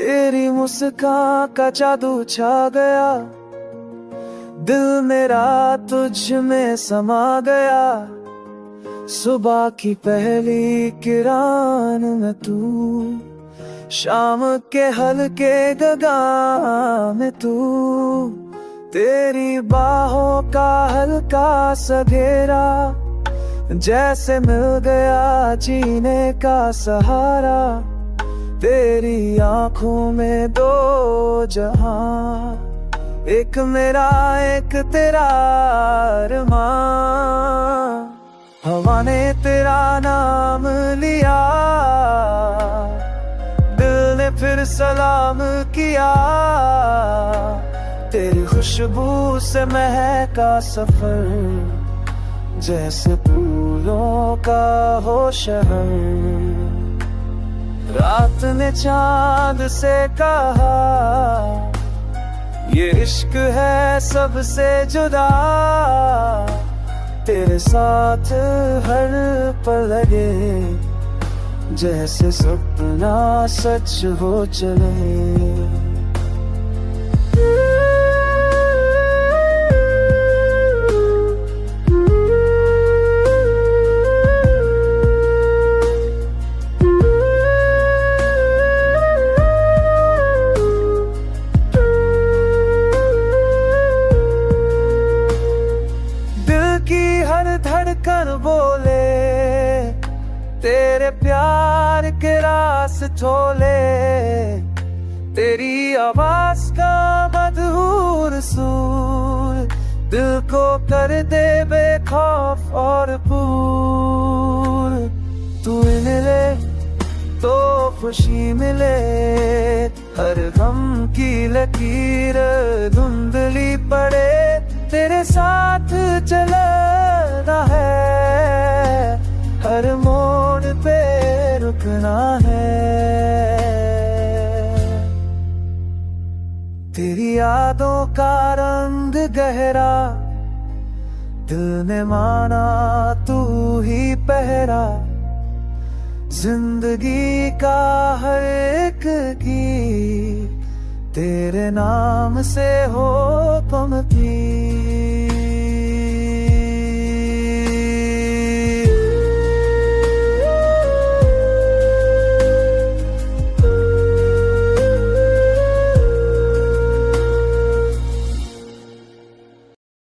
तेरी मुस्कान का जादू छा गया, दिल मेरा तुझ में समा गया। सुबह की पहली किरण में तू, शाम के हल्के गगन में तू, तेरी बाहों का हल्का सा घेरा, जैसे मिल गया जीने का सहारा। तेरी आंखों में दो जहां, एक मेरा एक तेरा अरमां। हवा ने तेरा नाम लिया, दिल ने फिर सलाम किया। तेरी खुशबू से महका सफर, जैसे फूलों का हो शहर। रात ने चांद से कहा, ये इश्क है सबसे जुदा। तेरे साथ हर पल लगे, जैसे सपना सच हो चले। धड़कन बोले तेरे प्यार के रास छोले। तेरी आवाज का मधुर सुर, दिल को कर दे बेखौफ और पूर। तू मिले तो खुशी मिले, हर गम की लकीर धुंधली पड़े। तेरे साथ चलना है, हर मोड़ पे रुकना है। तेरी यादों का रंग गहरा, दिल ने माना तू ही पहरा। जिंदगी का हर एक गीत तेरे नाम से हो तुम की।